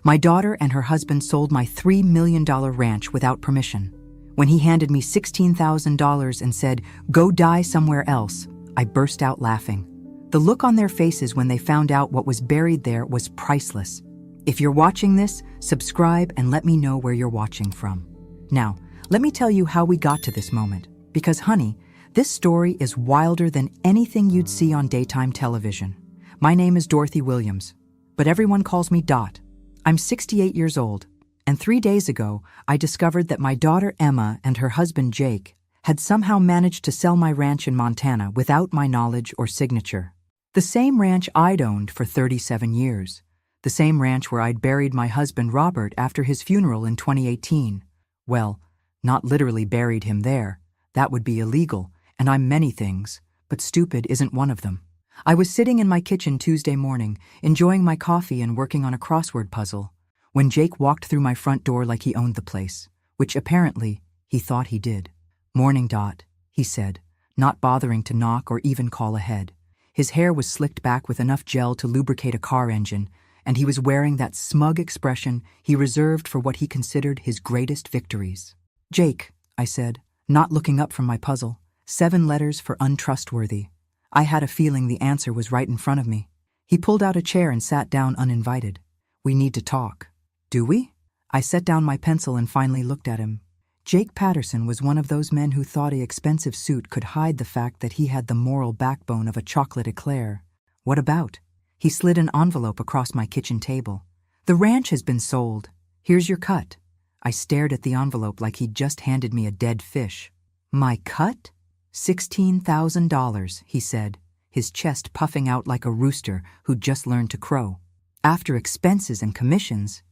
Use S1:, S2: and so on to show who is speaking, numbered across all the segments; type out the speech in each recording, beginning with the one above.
S1: My daughter and her husband sold my $3 million ranch without permission. When he handed me $16,000 and said, "Go die somewhere else," I burst out laughing. The look on their faces when they found out what was buried there was priceless. If you're watching this, subscribe and let me know where you're watching from. Now, let me tell you how we got to this moment. Because, honey, this story is wilder than anything you'd see on daytime television. My name is Dorothy Williams, but everyone calls me Dot. I'm 68 years old, and 3 days ago, I discovered that my daughter Emma and her husband Jake had somehow managed to sell my ranch in Montana without my knowledge or signature. The same ranch I'd owned for 37 years. The same ranch where I'd buried my husband Robert after his funeral in 2018. Well, not literally buried him there. That would be illegal, and I'm many things, but stupid isn't one of them. I was sitting in my kitchen Tuesday morning, enjoying my coffee and working on a crossword puzzle, when Jake walked through my front door like he owned the place, which apparently he thought he did. "Morning, Dot," he said, not bothering to knock or even call ahead. His hair was slicked back with enough gel to lubricate a car engine, and he was wearing that smug expression he reserved for what he considered his greatest victories. "Jake," I said, not looking up from my puzzle. 7 letters for untrustworthy. I had a feeling the answer was right in front of me. He pulled out a chair and sat down uninvited. "We need to talk." "Do we?" I set down my pencil and finally looked at him. Jake Patterson was one of those men who thought an expensive suit could hide the fact that he had the moral backbone of a chocolate eclair. "What about?" He slid an envelope across my kitchen table. "The ranch has been sold. Here's your cut." I stared at the envelope like he'd just handed me a dead fish. "My cut?" $16,000, he said, his chest puffing out like a rooster who'd just learned to crow. "After expenses and commissions."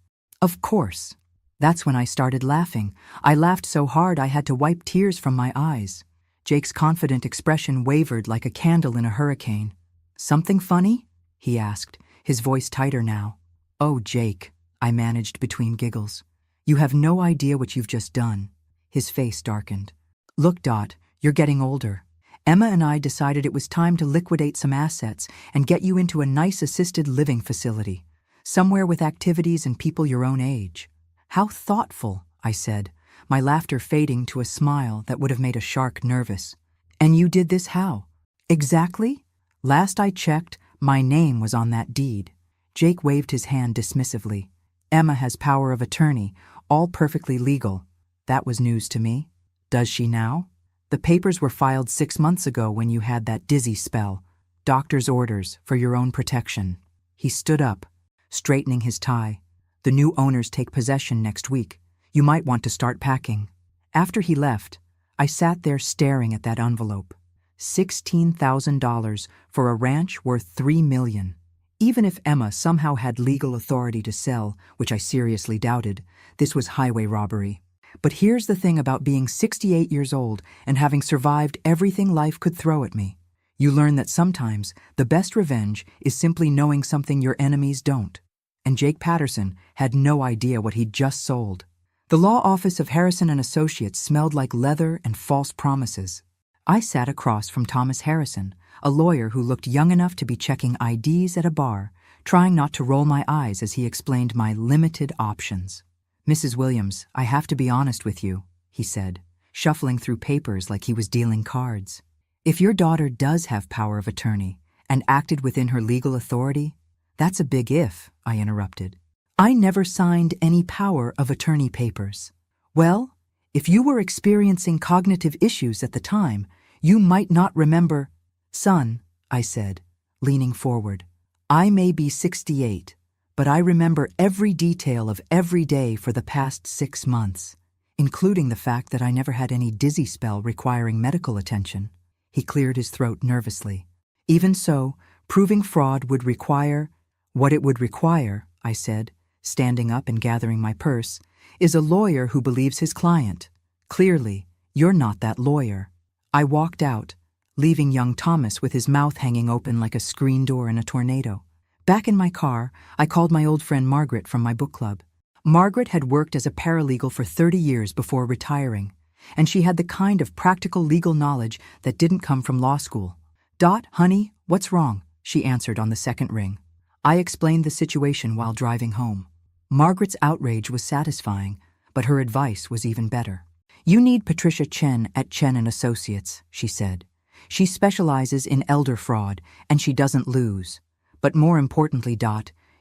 S1: "Of course." That's when I started laughing. I laughed so hard I had to wipe tears from my eyes. Jake's confident expression wavered like a candle in a hurricane. "Something funny?" he asked, his voice tighter now. "Oh, Jake," I managed between giggles. "You have no idea what you've just done." His face darkened. "Look, Dot, you're getting older. Emma and I decided it was time to liquidate some assets and get you into a nice assisted living facility, somewhere with activities and people your own age." "How thoughtful," I said, my laughter fading to a smile that would have made a shark nervous. "And you did this how?" "Exactly? Last I checked, my name was on that deed." Jake waved his hand dismissively. "Emma has power of attorney, all perfectly legal." That was news to me. "Does she now?" "The papers were filed 6 months ago when you had that dizzy spell. Doctor's orders for your own protection." He stood up, straightening his tie. "The new owners take possession next week. You might want to start packing." After he left, I sat there staring at that envelope. $16,000 for a ranch worth $3 million. Even if Emma somehow had legal authority to sell, which I seriously doubted, this was highway robbery. But here's the thing about being 68 years old and having survived everything life could throw at me. You learn that sometimes the best revenge is simply knowing something your enemies don't. And Jake Patterson had no idea what he'd just sold. The law office of Harrison & Associates smelled like leather and false promises. I sat across from Thomas Harrison, a lawyer who looked young enough to be checking IDs at a bar, trying not to roll my eyes as he explained my limited options. "Mrs. Williams, I have to be honest with you," he said, shuffling through papers like he was dealing cards. "If your daughter does have power of attorney and acted within her legal authority—" "That's a big if," I interrupted. "I never signed any power of attorney papers." "Well, if you were experiencing cognitive issues at the time, you might not remember—" "Son," I said, leaning forward, "I may be 68, but I remember every detail of every day for the past 6 months, including the fact that I never had any dizzy spell requiring medical attention." He cleared his throat nervously. "Even so, proving fraud would require—" "What it would require," I said, standing up and gathering my purse, "is a lawyer who believes his client. Clearly, you're not that lawyer." I walked out, leaving young Thomas with his mouth hanging open like a screen door in a tornado. Back in my car, I called my old friend Margaret from my book club. Margaret had worked as a paralegal for 30 years before retiring, and she had the kind of practical legal knowledge that didn't come from law school. "Dot, honey, what's wrong?" she answered on the second ring. I explained the situation while driving home. Margaret's outrage was satisfying, but her advice was even better. You need Patricia Chen at Chen & Associates, she said. She specializes in elder fraud, and she doesn't lose. But more importantly,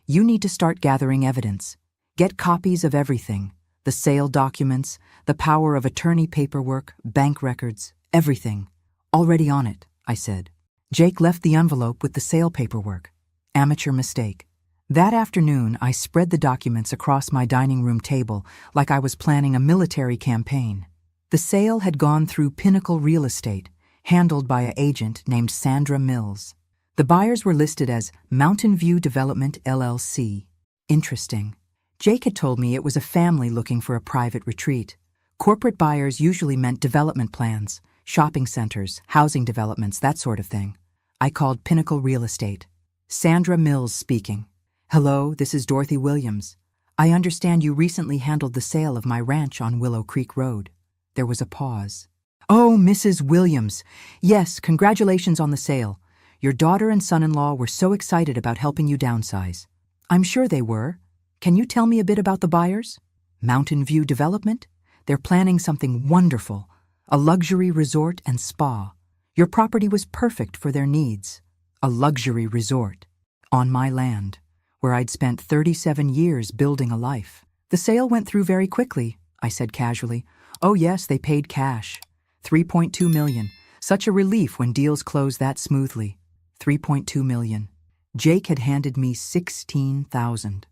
S1: you need to start gathering evidence. Get copies of everything. The sale documents, the power of attorney paperwork, bank records, everything. Already on it, I said. Jake left the envelope with the sale paperwork. Amateur mistake. That afternoon, I spread the documents across my dining room table like I was planning a military campaign. The sale had gone through Pinnacle Real Estate, handled by an agent named Sandra Mills. The buyers were listed as Mountain View Development LLC. Interesting. Jake had told me it was a family looking for a private retreat. Corporate buyers usually meant development plans, shopping centers, housing developments, that sort of thing. I called Pinnacle Real Estate. Sandra Mills speaking. Hello, this is Dorothy Williams. I understand you recently handled the sale of my ranch on Willow Creek Road. There was a pause. Oh, Mrs. Williams. Yes, congratulations on the sale. Your daughter and son-in-law were so excited about helping you downsize. I'm sure they were. Can you tell me a bit about the buyers? Mountain View Development? They're planning something wonderful. A luxury resort and spa. Your property was perfect for their needs. A luxury resort. On my land, where I'd spent 37 years building a life. The sale went through very quickly, I said casually. Oh yes, they paid cash. $3.2 million. Such a relief when deals close that smoothly. $3.2 million. Jake had handed me $16,000.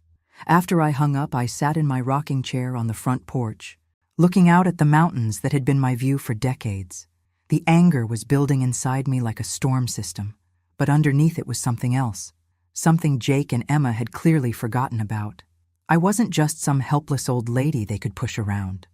S1: After I hung up, I sat in my rocking chair on the front porch, looking out at the mountains that had been my view for decades. The anger was building inside me like a storm system, but underneath it was something else. Something Jake and Emma had clearly forgotten about. I wasn't just some helpless old lady they could push around.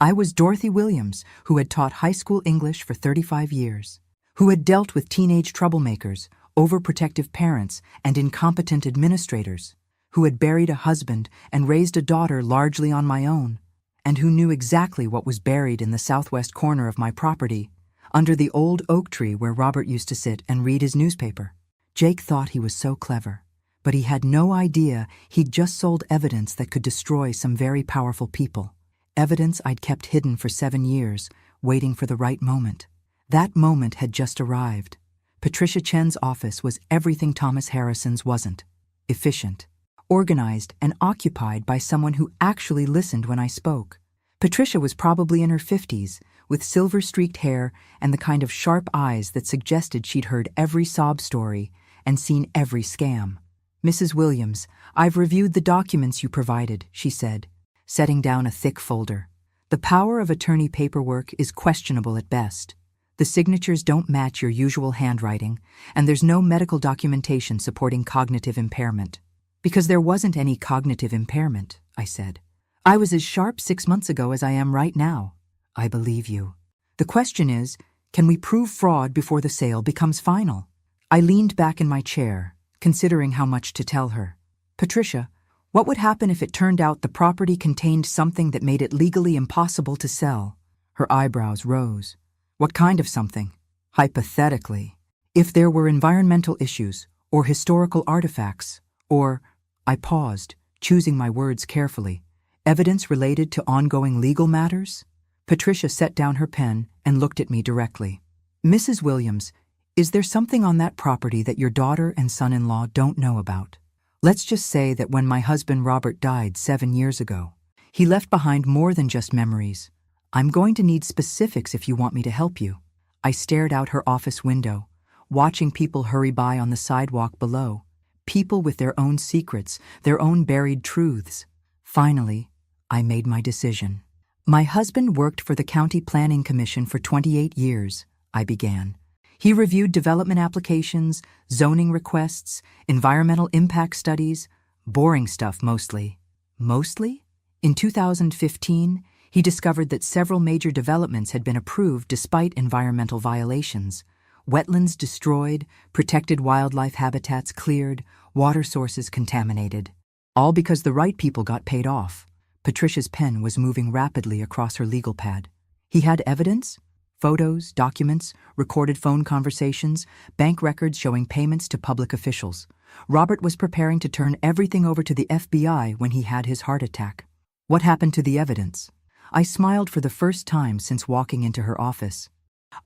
S1: I was Dorothy Williams, who had taught high school English for 35 years, who had dealt with teenage troublemakers, overprotective parents, and incompetent administrators, who had buried a husband and raised a daughter largely on my own, and who knew exactly what was buried in the southwest corner of my property, under the old oak tree where Robert used to sit and read his newspaper. Jake thought he was so clever, but he had no idea he'd just sold evidence that could destroy some very powerful people. Evidence I'd kept hidden for 7 years, waiting for the right moment. That moment had just arrived. Patricia Chen's office was everything Thomas Harrison's wasn't. Efficient, organized, and occupied by someone who actually listened when I spoke. Patricia was probably in her 50s, with silver-streaked hair and the kind of sharp eyes that suggested she'd heard every sob story and seen every scam. Mrs. Williams, I've reviewed the documents you provided, she said, setting down a thick folder. The power of attorney paperwork is questionable at best. The signatures don't match your usual handwriting, and there's no medical documentation supporting cognitive impairment. Because there wasn't any cognitive impairment, I said. I was as sharp 6 months ago as I am right now. I believe you. The question is, can we prove fraud before the sale becomes final? I leaned back in my chair, considering how much to tell her. Patricia, what would happen if it turned out the property contained something that made it legally impossible to sell? Her eyebrows rose. What kind of something? Hypothetically, if there were environmental issues, or historical artifacts, or, I paused, choosing my words carefully, evidence related to ongoing legal matters? Patricia set down her pen and looked at me directly. Mrs. Williams, is there something on that property that your daughter and son-in-law don't know about? Let's just say that when my husband Robert died 7 years ago, he left behind more than just memories. I'm going to need specifics if you want me to help you. I stared out her office window, watching people hurry by on the sidewalk below. People with their own secrets, their own buried truths. Finally, I made my decision. My husband worked for the County Planning Commission for 28 years, I began. He reviewed development applications, zoning requests, environmental impact studies, boring stuff mostly. Mostly? In 2015, he discovered that several major developments had been approved despite environmental violations. Wetlands destroyed, protected wildlife habitats cleared, water sources contaminated. All because the right people got paid off. Patricia's pen was moving rapidly across her legal pad. He had evidence? Photos, documents, recorded phone conversations, bank records showing payments to public officials. Robert was preparing to turn everything over to the FBI when he had his heart attack. What happened to the evidence? I smiled for the first time since walking into her office.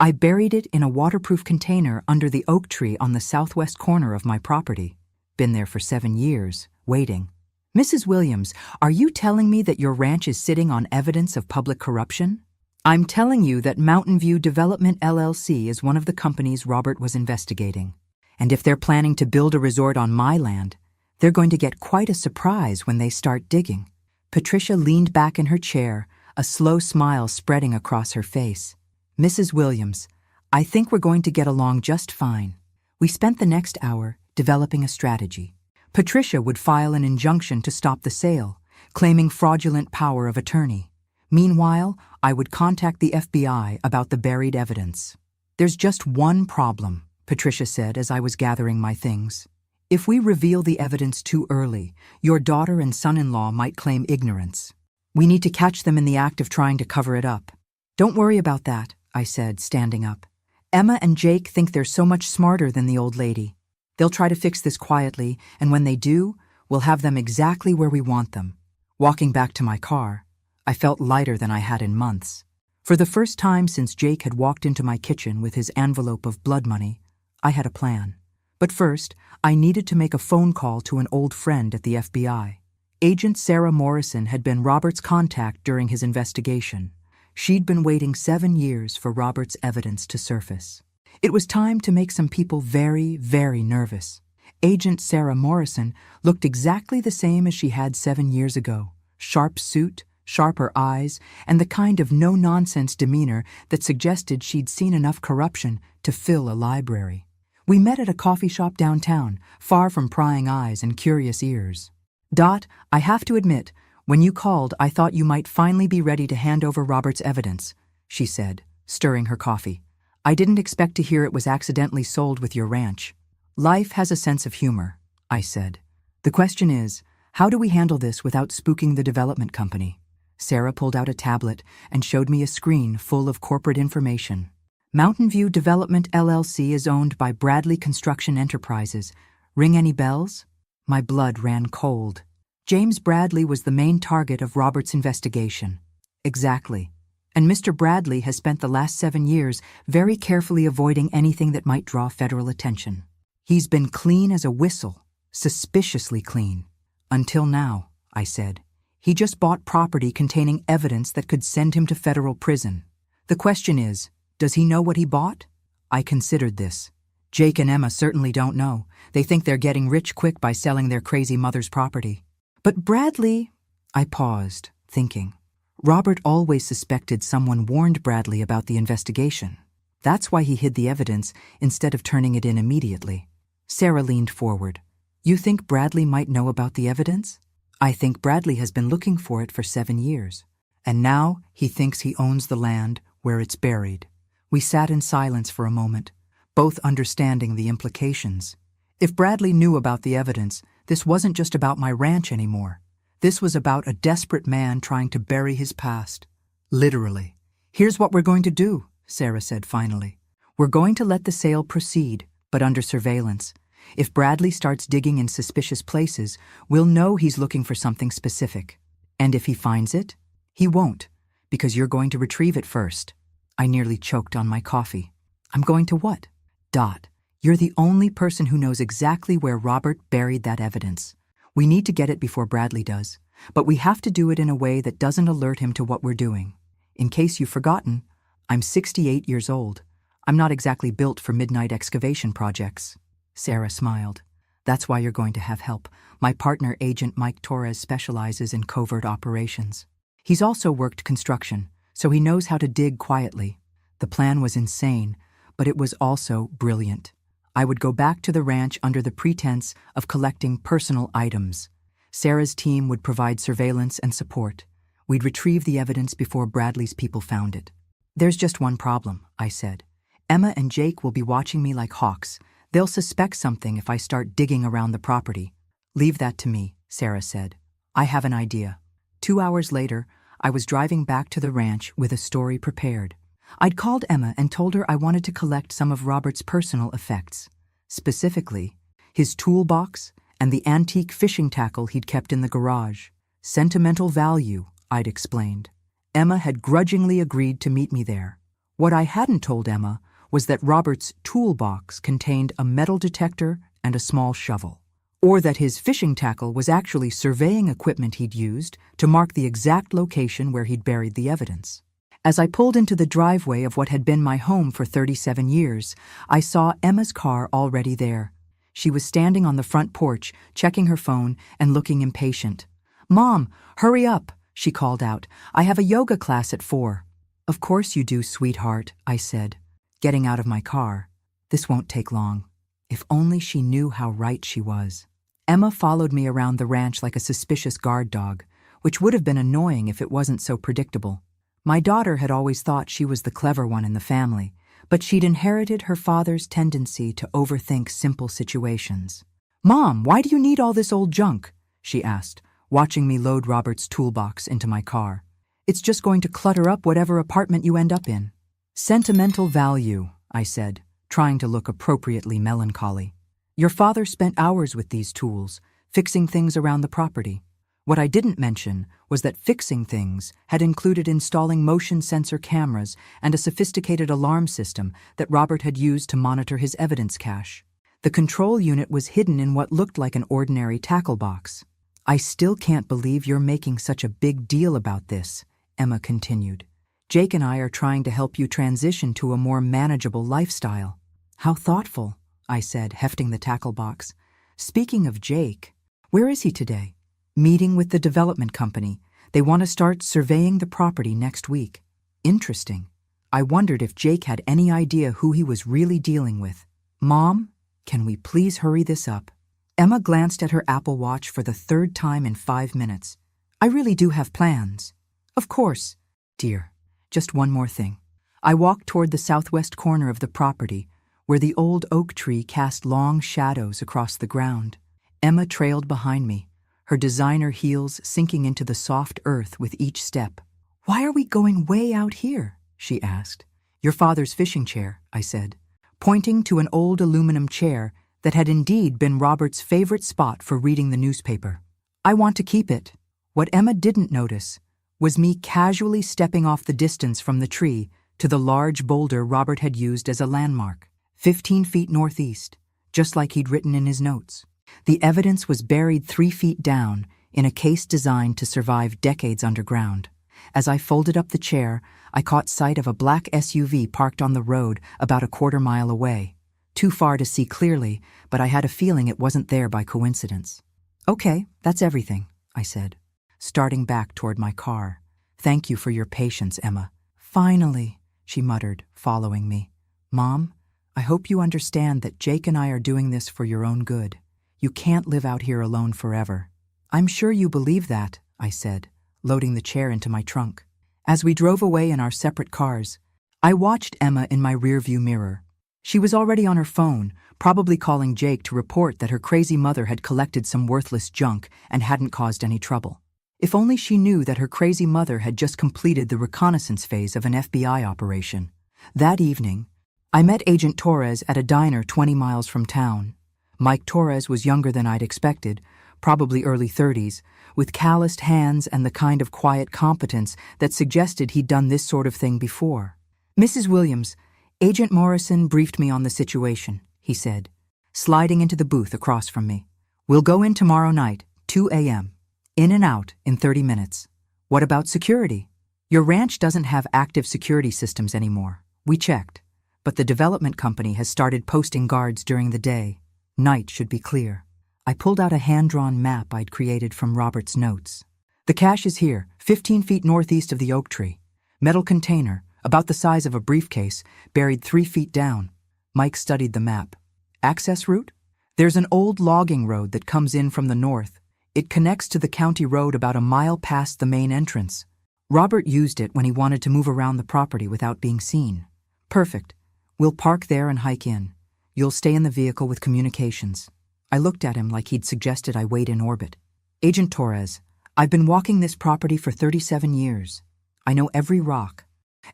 S1: I buried it in a waterproof container under the oak tree on the southwest corner of my property. Been there for 7 years, waiting. Mrs. Williams, are you telling me that your ranch is sitting on evidence of public corruption? I'm telling you that Mountain View Development LLC is one of the companies Robert was investigating. And if they're planning to build a resort on my land, they're going to get quite a surprise when they start digging. Patricia leaned back in her chair, a slow smile spreading across her face. Mrs. Williams, I think we're going to get along just fine. We spent the next hour developing a strategy. Patricia would file an injunction to stop the sale, claiming fraudulent power of attorney. Meanwhile, I would contact the FBI about the buried evidence. There's just one problem, Patricia said as I was gathering my things. If we reveal the evidence too early, your daughter and son-in-law might claim ignorance. We need to catch them in the act of trying to cover it up. Don't worry about that, I said, standing up. Emma and Jake think they're so much smarter than the old lady. They'll try to fix this quietly, and when they do, we'll have them exactly where we want them. Walking back to my car, I felt lighter than I had in months. For the first time since Jake had walked into my kitchen with his envelope of blood money, I had a plan. But first, I needed to make a phone call to an old friend at the FBI. Agent Sarah Morrison had been Robert's contact during his investigation. She'd been waiting 7 years for Robert's evidence to surface. It was time to make some people very, very nervous. Agent Sarah Morrison looked exactly the same as she had 7 years ago. Sharp suit, sharper eyes, and the kind of no-nonsense demeanor that suggested she'd seen enough corruption to fill a library. We met at a coffee shop downtown, far from prying eyes and curious ears. Dot, I have to admit, when you called, I thought you might finally be ready to hand over Robert's evidence, she said, stirring her coffee. I didn't expect to hear it was accidentally sold with your ranch. Life has a sense of humor, I said. The question is, how do we handle this without spooking the development company? Sarah pulled out a tablet and showed me a screen full of corporate information. Mountain View Development LLC is owned by Bradley Construction Enterprises. Ring any bells? My blood ran cold. James Bradley was the main target of Robert's investigation. Exactly. And Mr. Bradley has spent the last 7 years very carefully avoiding anything that might draw federal attention. He's been clean as a whistle, suspiciously clean. Until now, I said. He just bought property containing evidence that could send him to federal prison. The question is, does he know what he bought? I considered this. Jake and Emma certainly don't know. They think they're getting rich quick by selling their crazy mother's property. But Bradley... I paused, thinking. Robert always suspected someone warned Bradley about the investigation. That's why he hid the evidence instead of turning it in immediately. Sarah leaned forward. You think Bradley might know about the evidence? I think Bradley has been looking for it for 7 years. And now he thinks he owns the land where it's buried. We sat in silence for a moment, both understanding the implications. If Bradley knew about the evidence, this wasn't just about my ranch anymore. This was about a desperate man trying to bury his past. Literally. Here's what we're going to do, Sarah said finally. We're going to let the sale proceed, but under surveillance. If Bradley starts digging in suspicious places, we'll know he's looking for something specific. And if he finds it, he won't, because you're going to retrieve it first. I nearly choked on my coffee. I'm going to what? Dot, you're the only person who knows exactly where Robert buried that evidence. We need to get it before Bradley does, but we have to do it in a way that doesn't alert him to what we're doing. In case you've forgotten, I'm 68 years old. I'm not exactly built for midnight excavation projects. Sarah smiled. That's why you're going to have help. My partner, Agent Mike Torres, specializes in covert operations. He's also worked construction, so he knows how to dig quietly. The plan was insane, but it was also brilliant. I would go back to the ranch under the pretense of collecting personal items. Sarah's team would provide surveillance and support. We'd retrieve the evidence before Bradley's people found it. There's just one problem, I said. Emma and Jake will be watching me like hawks. They'll suspect something if I start digging around the property. Leave that to me, Sarah said. I have an idea. 2 hours later, I was driving back to the ranch with a story prepared. I'd called Emma and told her I wanted to collect some of Robert's personal effects. Specifically, his toolbox, and the antique fishing tackle he'd kept in the garage. Sentimental value, I'd explained. Emma had grudgingly agreed to meet me there. What I hadn't told Emma was that Robert's toolbox contained a metal detector and a small shovel, or that his fishing tackle was actually surveying equipment he'd used to mark the exact location where he'd buried the evidence. As I pulled into the driveway of what had been my home for 37 years, I saw Emma's car already there. She was standing on the front porch, checking her phone and looking impatient. "Mom, hurry up," she called out. "I have a yoga class at 4. "Of course you do, sweetheart," I said, getting out of my car. This won't take long. If only she knew how right she was. Emma followed me around the ranch like a suspicious guard dog, which would have been annoying if it wasn't so predictable. My daughter had always thought she was the clever one in the family, but she'd inherited her father's tendency to overthink simple situations. "Mom, why do you need all this old junk?" she asked, watching me load Robert's toolbox into my car. "It's just going to clutter up whatever apartment you end up in." "Sentimental value," I said, trying to look appropriately melancholy. "Your father spent hours with these tools, fixing things around the property. What I didn't mention was that fixing things had included installing motion sensor cameras and a sophisticated alarm system that Robert had used to monitor his evidence cache. The control unit was hidden in what looked like an ordinary tackle box. "I still can't believe you're making such a big deal about this," Emma continued. "Jake and I are trying to help you transition to a more manageable lifestyle." "How thoughtful," I said, hefting the tackle box. "Speaking of Jake, where is he today?" "Meeting with the development company. They want to start surveying the property next week." "Interesting." I wondered if Jake had any idea who he was really dealing with. "Mom, can we please hurry this up?" Emma glanced at her Apple Watch for the 3rd time in 5 minutes. "I really do have plans." "Of course, dear. Just one more thing." I walked toward the southwest corner of the property, where the old oak tree cast long shadows across the ground. Emma trailed behind me, her designer heels sinking into the soft earth with each step. "Why are we going way out here?" she asked. "Your father's fishing chair," I said, pointing to an old aluminum chair that had indeed been Robert's favorite spot for reading the newspaper. "I want to keep it." What Emma didn't notice was me casually stepping off the distance from the tree to the large boulder Robert had used as a landmark, 15 feet northeast, just like he'd written in his notes. The evidence was buried 3 feet down in a case designed to survive decades underground. As I folded up the chair, I caught sight of a black SUV parked on the road about a 1/4 mile away. Too far to see clearly, but I had a feeling it wasn't there by coincidence. "Okay, that's everything," I said, starting back toward my car. "Thank you for your patience, Emma." "Finally," she muttered, following me. "Mom, I hope you understand that Jake and I are doing this for your own good. You can't live out here alone forever." "I'm sure you believe that," I said, loading the chair into my trunk. As we drove away in our separate cars, I watched Emma in my rearview mirror. She was already on her phone, probably calling Jake to report that her crazy mother had collected some worthless junk and hadn't caused any trouble. If only she knew that her crazy mother had just completed the reconnaissance phase of an FBI operation. That evening, I met Agent Torres at a diner 20 miles from town. Mike Torres was younger than I'd expected, probably early 30s, with calloused hands and the kind of quiet competence that suggested he'd done this sort of thing before. "Mrs. Williams, Agent Morrison briefed me on the situation," he said, sliding into the booth across from me. "We'll go in tomorrow night, 2 a.m., in and out in 30 minutes. What about security? Your ranch doesn't have active security systems anymore. We checked, but the development company has started posting guards during the day. Night should be clear." I pulled out a hand-drawn map I'd created from Robert's notes. "The cache is here, 15 feet northeast of the oak tree. Metal container, about the size of a briefcase, buried 3 feet down." Mike studied the map. "Access route? There's an old logging road that comes in from the north. It connects to the county road about a mile past the main entrance. Robert used it when he wanted to move around the property without being seen." "Perfect. We'll park there and hike in. You'll stay in the vehicle with communications." I looked at him like he'd suggested I wait in orbit. "Agent Torres, I've been walking this property for 37 years. I know every rock,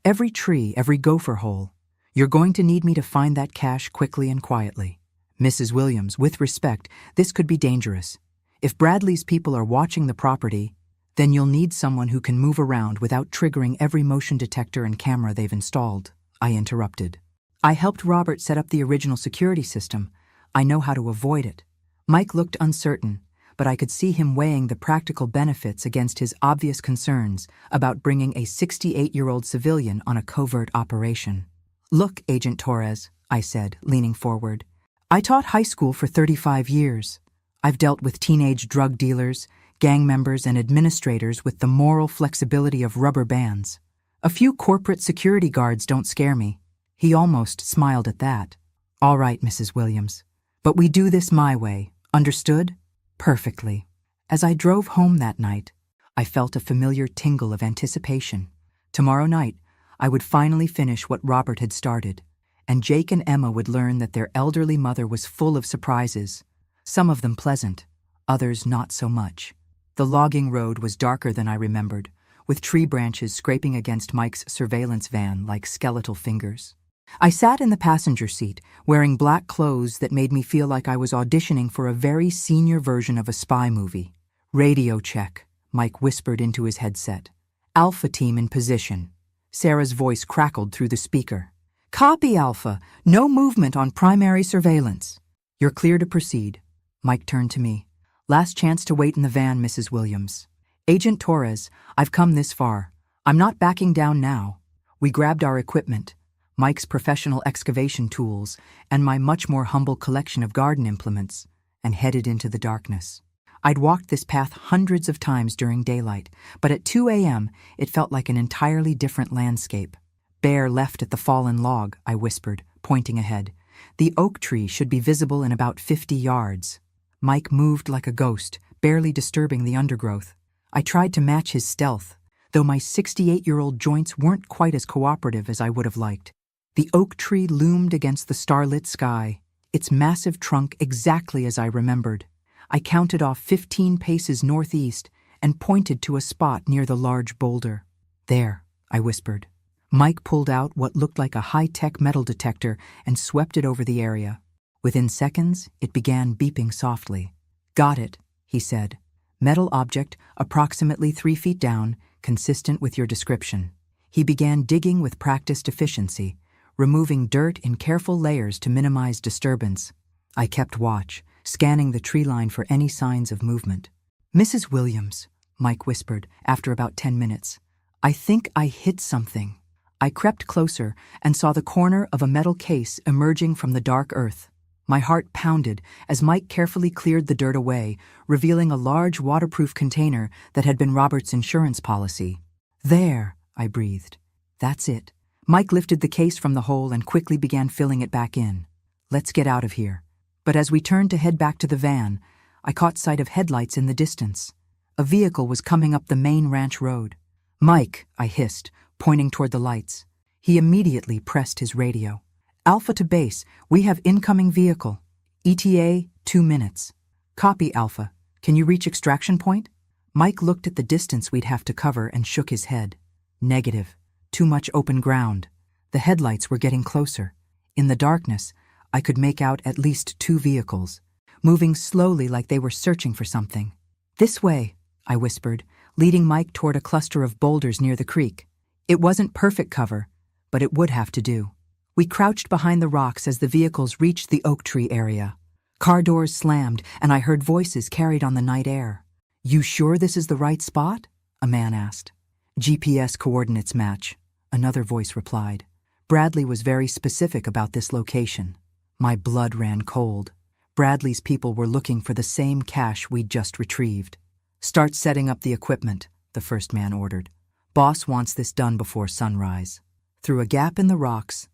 S1: every tree, every gopher hole. You're going to need me to find that cache quickly and quietly. Mrs. Williams, with respect, this could be dangerous. If Bradley's people are watching the property, then you'll need someone who can move around without triggering every motion detector and camera they've installed, I interrupted. I helped Robert set up the original security system. I know how to avoid it. Mike looked uncertain, but I could see him weighing the practical benefits against his obvious concerns about bringing a 68-year-old civilian on a covert operation. Look, Agent Torres, I said, leaning forward. I taught high school for 35 years. I've dealt with teenage drug dealers, gang members, and administrators with the moral flexibility of rubber bands. A few corporate security guards don't scare me. He almost smiled at that. All right, Mrs. Williams. But we do this my way. Understood? Perfectly. As I drove home that night, I felt a familiar tingle of anticipation. Tomorrow night, I would finally finish what Robert had started, and Jake and Emma would learn that their elderly mother was full of surprises, some of them pleasant, others not so much. The logging road was darker than I remembered, with tree branches scraping against Mike's surveillance van like skeletal fingers. I sat in the passenger seat, wearing black clothes that made me feel like I was auditioning for a very senior version of a spy movie. Radio check, Mike whispered into his headset. Alpha team in position. Sarah's voice crackled through the speaker. Copy, Alpha. No movement on primary surveillance. You're clear to proceed. Mike turned to me. Last chance to wait in the van, Mrs. Williams. Agent Torres, I've come this far. I'm not backing down now. We grabbed our equipment, Mike's professional excavation tools, and my much more humble collection of garden implements, and headed into the darkness. I'd walked this path hundreds of times during daylight, but at 2 a.m. it felt like an entirely different landscape. Bear left at the fallen log, I whispered, pointing ahead. The oak tree should be visible in about 50 yards. Mike moved like a ghost, barely disturbing the undergrowth. I tried to match his stealth, though my 68-year-old joints weren't quite as cooperative as I would have liked. The oak tree loomed against the starlit sky, its massive trunk exactly as I remembered. I counted off 15 paces northeast and pointed to a spot near the large boulder. There, I whispered. Mike pulled out what looked like a high-tech metal detector and swept it over the area. Within seconds, it began beeping softly. Got it, he said. Metal object, approximately 3 feet down, consistent with your description. He began digging with practiced efficiency, removing dirt in careful layers to minimize disturbance. I kept watch, scanning the tree line for any signs of movement. Mrs. Williams, Mike whispered after about 10 minutes. I think I hit something. I crept closer and saw the corner of a metal case emerging from the dark earth. My heart pounded as Mike carefully cleared the dirt away, revealing a large waterproof container that had been Robert's insurance policy. There, I breathed. That's it. Mike lifted the case from the hole and quickly began filling it back in. Let's get out of here. But as we turned to head back to the van, I caught sight of headlights in the distance. A vehicle was coming up the main ranch road. Mike, I hissed, pointing toward the lights. He immediately pressed his radio. Alpha to base, we have incoming vehicle. ETA, 2 minutes. Copy, Alpha. Can you reach extraction point? Mike looked at the distance we'd have to cover and shook his head. Negative. Too much open ground. The headlights were getting closer. In the darkness, I could make out at least 2 vehicles, moving slowly like they were searching for something. This way, I whispered, leading Mike toward a cluster of boulders near the creek. It wasn't perfect cover, but it would have to do. We crouched behind the rocks as the vehicles reached the oak tree area. Car doors slammed, and I heard voices carried on the night air. You sure this is the right spot? A man asked. GPS coordinates match, another voice replied. Bradley was very specific about this location. My blood ran cold. Bradley's people were looking for the same cache we'd just retrieved. Start setting up the equipment, the first man ordered. Boss wants this done before sunrise. Through a gap in the rocks,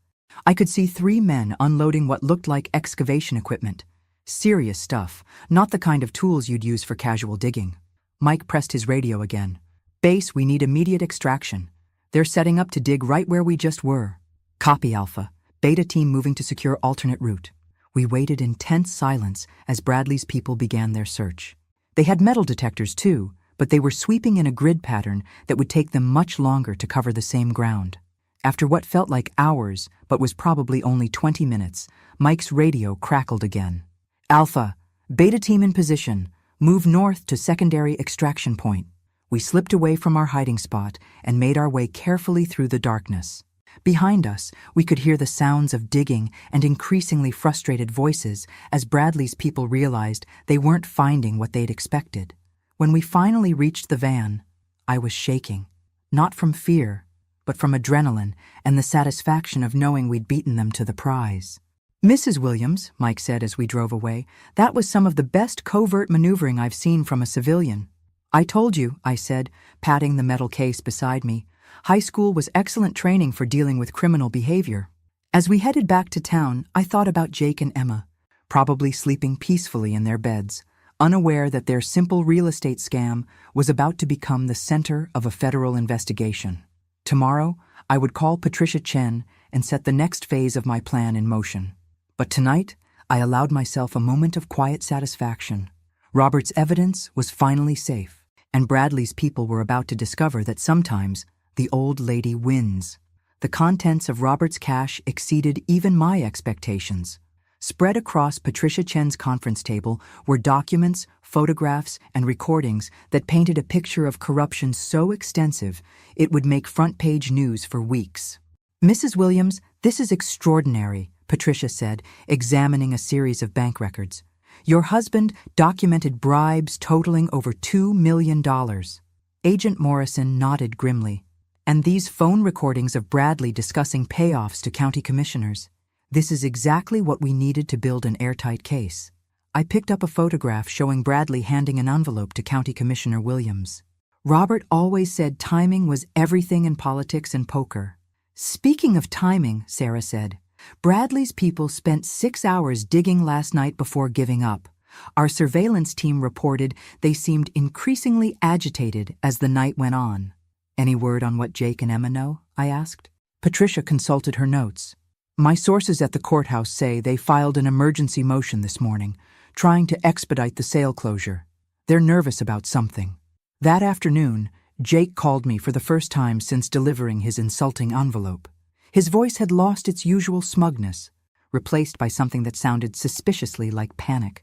S1: I could see 3 men unloading what looked like excavation equipment. Serious stuff, not the kind of tools you'd use for casual digging. Mike pressed his radio again. Base, we need immediate extraction. They're setting up to dig right where we just were. Copy, Alpha. Beta team moving to secure alternate route. We waited in tense silence as Bradley's people began their search. They had metal detectors too, but they were sweeping in a grid pattern that would take them much longer to cover the same ground. After what felt like hours, but was probably only 20 minutes, Mike's radio crackled again. Alpha, Beta team in position. Move north to secondary extraction point. We slipped away from our hiding spot and made our way carefully through the darkness. Behind us, we could hear the sounds of digging and increasingly frustrated voices as Bradley's people realized they weren't finding what they'd expected. When we finally reached the van, I was shaking, not from fear, but from adrenaline and the satisfaction of knowing we'd beaten them to the prize. Mrs. Williams, Mike said as we drove away, that was some of the best covert maneuvering I've seen from a civilian. I told you, I said, patting the metal case beside me. High school was excellent training for dealing with criminal behavior. As we headed back to town, I thought about Jake and Emma, probably sleeping peacefully in their beds, unaware that their simple real estate scam was about to become the center of a federal investigation. Tomorrow, I would call Patricia Chen and set the next phase of my plan in motion. But tonight, I allowed myself a moment of quiet satisfaction. Robert's evidence was finally safe, and Bradley's people were about to discover that sometimes the old lady wins. The contents of Robert's cache exceeded even my expectations. Spread across Patricia Chen's conference table were documents, photographs, and recordings that painted a picture of corruption so extensive it would make front-page news for weeks. Mrs. Williams, this is extraordinary, Patricia said, examining a series of bank records. Your husband documented bribes totaling over $2 million. Agent Morrison nodded grimly. And these phone recordings of Bradley discussing payoffs to county commissioners. This is exactly what we needed to build an airtight case. I picked up a photograph showing Bradley handing an envelope to County Commissioner Williams. Robert always said timing was everything in politics and poker. Speaking of timing, Sarah said, Bradley's people spent 6 hours digging last night before giving up. Our surveillance team reported they seemed increasingly agitated as the night went on. Any word on what Jake and Emma know? I asked. Patricia consulted her notes. My sources at the courthouse say they filed an emergency motion this morning, trying to expedite the sale closure. They're nervous about something. That afternoon, Jake called me for the first time since delivering his insulting envelope. His voice had lost its usual smugness, replaced by something that sounded suspiciously like panic.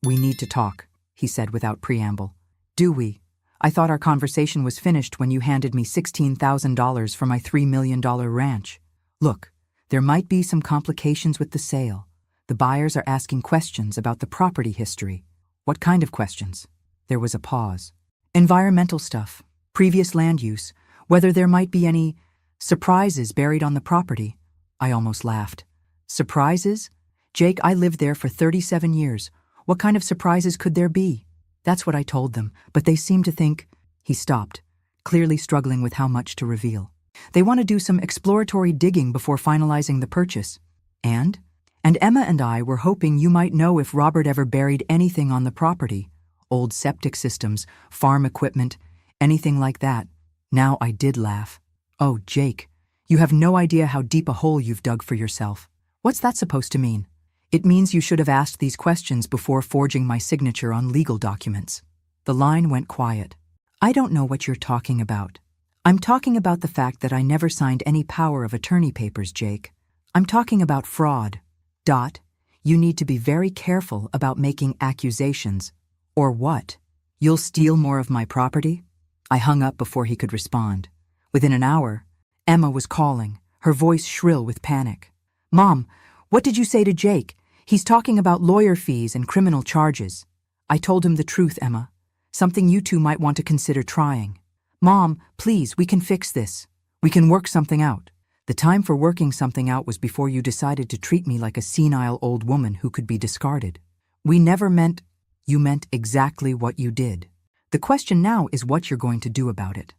S1: We need to talk, he said without preamble. Do we? I thought our conversation was finished when you handed me $16,000 for my $3 million ranch. Look, there might be some complications with the sale. The buyers are asking questions about the property history. What kind of questions? There was a pause. Environmental stuff, previous land use, whether there might be any surprises buried on the property. I almost laughed. Surprises? Jake, I lived there for 37 years. What kind of surprises could there be? That's what I told them, but they seemed to think... He stopped, clearly struggling with how much to reveal. They want to do some exploratory digging before finalizing the purchase. And Emma and I were hoping you might know if Robert ever buried anything on the property. Old septic systems, farm equipment, anything like that. Now I did laugh. Oh, Jake, you have no idea how deep a hole you've dug for yourself. What's that supposed to mean? It means you should have asked these questions before forging my signature on legal documents. The line went quiet. I don't know what you're talking about. I'm talking about the fact that I never signed any power of attorney papers, Jake. I'm talking about fraud. You need to be very careful about making accusations. Or what? You'll steal more of my property? I hung up before he could respond. Within an hour, Emma was calling, her voice shrill with panic. Mom, what did you say to Jake? He's talking about lawyer fees and criminal charges. I told him the truth, Emma. Something you two might want to consider trying. Mom, please, we can fix this. We can work something out. The time for working something out was before you decided to treat me like a senile old woman who could be discarded. We never meant... You meant exactly what you did. The question now is what you're going to do about it.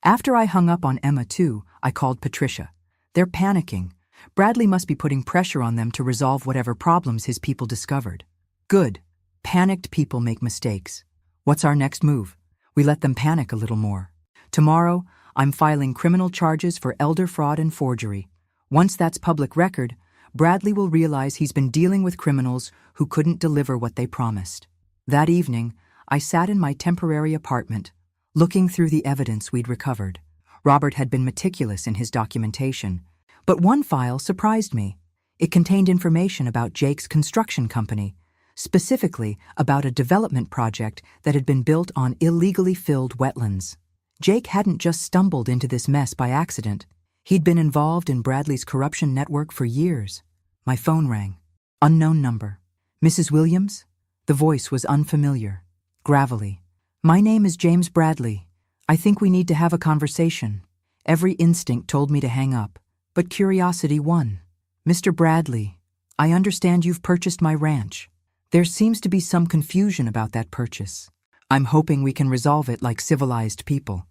S1: After I hung up on Emma too, I called Patricia. They're panicking. Bradley must be putting pressure on them to resolve whatever problems his people discovered. Good. Panicked people make mistakes. What's our next move? We let them panic a little more. Tomorrow, I'm filing criminal charges for elder fraud and forgery. Once that's public record, Bradley will realize he's been dealing with criminals who couldn't deliver what they promised. That evening, I sat in my temporary apartment, looking through the evidence we'd recovered. Robert had been meticulous in his documentation. But one file surprised me. It contained information about Jake's construction company, specifically about a development project that had been built on illegally filled wetlands. Jake hadn't just stumbled into this mess by accident. He'd been involved in Bradley's corruption network for years. My phone rang. Unknown number. Mrs. Williams? The voice was unfamiliar, gravelly. My name is James Bradley. I think we need to have a conversation. Every instinct told me to hang up, but curiosity won. Mr. Bradley, I understand you've purchased my ranch. There seems to be some confusion about that purchase. I'm hoping we can resolve it like civilized people.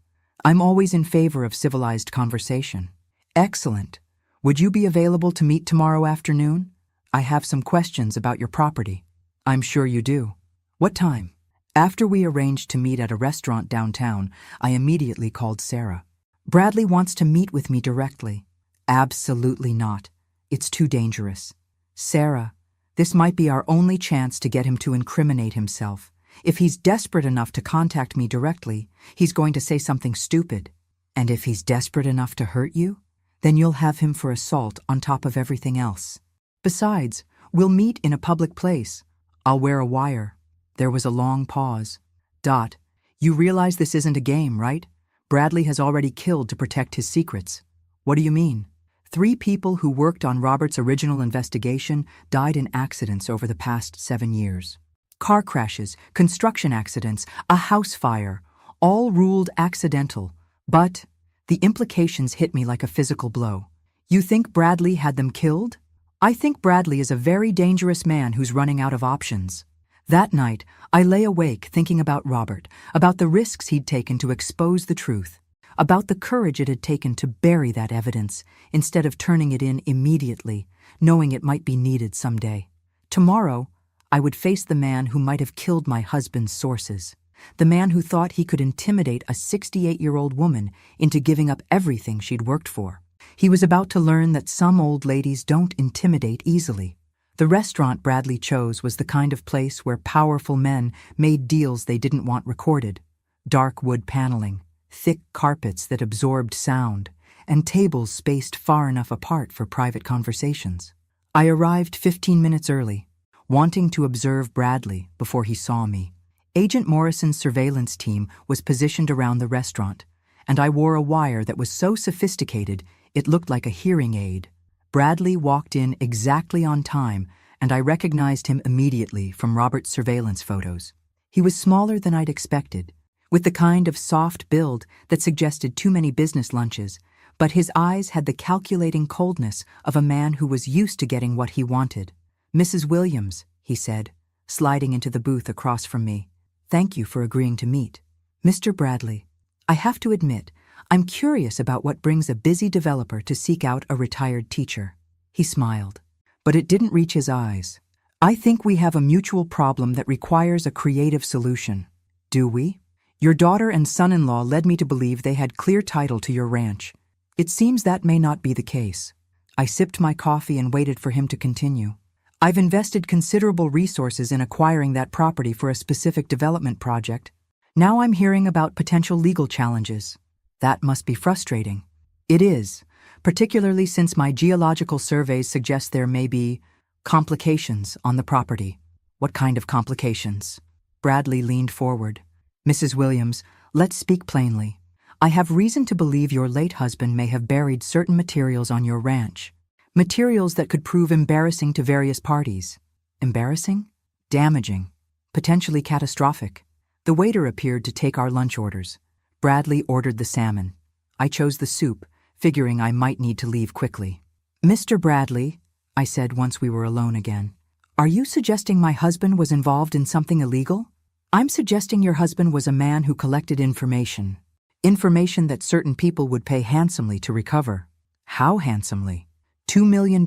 S1: I'm always in favor of civilized conversation. Excellent. Would you be available to meet tomorrow afternoon? I have some questions about your property. I'm sure you do. What time? After we arranged to meet at a restaurant downtown, I immediately called Sarah. Bradley wants to meet with me directly. Absolutely not. It's too dangerous. Sarah, this might be our only chance to get him to incriminate himself. If he's desperate enough to contact me directly, he's going to say something stupid. And if he's desperate enough to hurt you, then you'll have him for assault on top of everything else. Besides, we'll meet in a public place. I'll wear a wire. There was a long pause. Dot, you realize this isn't a game, right? Bradley has already killed to protect his secrets. What do you mean? 3 people who worked on Robert's original investigation died in accidents over the past 7 years. Car crashes, construction accidents, a house fire, all ruled accidental. But the implications hit me like a physical blow. You think Bradley had them killed? I think Bradley is a very dangerous man who's running out of options. That night, I lay awake thinking about Robert, about the risks he'd taken to expose the truth, about the courage it had taken to bury that evidence instead of turning it in immediately, knowing it might be needed someday. Tomorrow, I would face the man who might have killed my husband's sources, the man who thought he could intimidate a 68-year-old woman into giving up everything she'd worked for. He was about to learn that some old ladies don't intimidate easily. The restaurant Bradley chose was the kind of place where powerful men made deals they didn't want recorded. Dark wood paneling, thick carpets that absorbed sound, and tables spaced far enough apart for private conversations. I arrived 15 minutes early, wanting to observe Bradley before he saw me. Agent Morrison's surveillance team was positioned around the restaurant, and I wore a wire that was so sophisticated it looked like a hearing aid. Bradley walked in exactly on time, and I recognized him immediately from Robert's surveillance photos. He was smaller than I'd expected, with the kind of soft build that suggested too many business lunches, but his eyes had the calculating coldness of a man who was used to getting what he wanted. Mrs. Williams, he said, sliding into the booth across from me. Thank you for agreeing to meet. Mr. Bradley, I have to admit, I'm curious about what brings a busy developer to seek out a retired teacher. He smiled, but it didn't reach his eyes. I think we have a mutual problem that requires a creative solution. Do we? Your daughter and son-in-law led me to believe they had clear title to your ranch. It seems that may not be the case. I sipped my coffee and waited for him to continue. I've invested considerable resources in acquiring that property for a specific development project. Now I'm hearing about potential legal challenges. That must be frustrating. It is, particularly since my geological surveys suggest there may be complications on the property. What kind of complications? Bradley leaned forward. Mrs. Williams, let's speak plainly. I have reason to believe your late husband may have buried certain materials on your ranch. Materials that could prove embarrassing to various parties. Embarrassing? Damaging. Potentially catastrophic. The waiter appeared to take our lunch orders. Bradley ordered the salmon. I chose the soup, figuring I might need to leave quickly. Mr. Bradley, I said once we were alone again, are you suggesting my husband was involved in something illegal? I'm suggesting your husband was a man who collected information. Information that certain people would pay handsomely to recover. How handsomely? $2 million,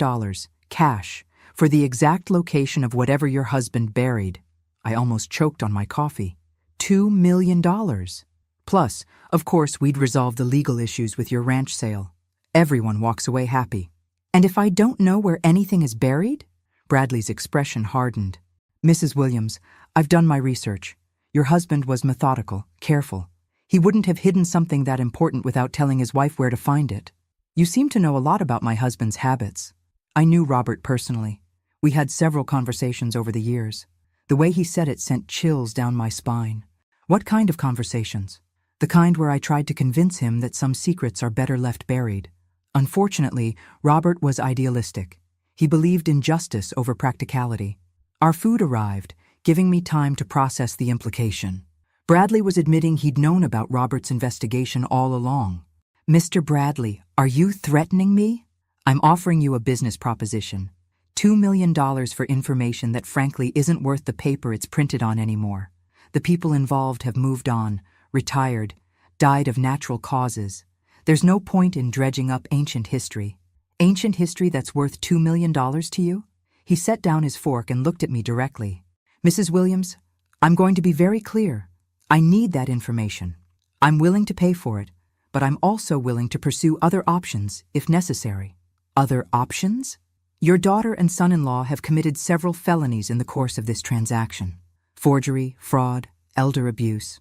S1: cash, for the exact location of whatever your husband buried. I almost choked on my coffee. $2 million. Plus, of course, we'd resolve the legal issues with your ranch sale. Everyone walks away happy. And if I don't know where anything is buried? Bradley's expression hardened. Mrs. Williams, I've done my research. Your husband was methodical, careful. He wouldn't have hidden something that important without telling his wife where to find it. You seem to know a lot about my husband's habits. I knew Robert personally. We had several conversations over the years. The way he said it sent chills down my spine. What kind of conversations? The kind where I tried to convince him that some secrets are better left buried. Unfortunately, Robert was idealistic. He believed in justice over practicality. Our food arrived, giving me time to process the implication. Bradley was admitting he'd known about Robert's investigation all along. "Mr. Bradley, are you threatening me? I'm offering you a business proposition. $2 million for information that frankly isn't worth the paper it's printed on anymore. The people involved have moved on, retired, died of natural causes. There's no point in dredging up ancient history. Ancient history that's worth $2 million to you?" He set down his fork and looked at me directly. "Mrs. Williams, I'm going to be very clear. I need that information. I'm willing to pay for it, but I'm also willing to pursue other options if necessary." "Other options?" "Your daughter and son-in-law have committed several felonies in the course of this transaction. Forgery, fraud, elder abuse.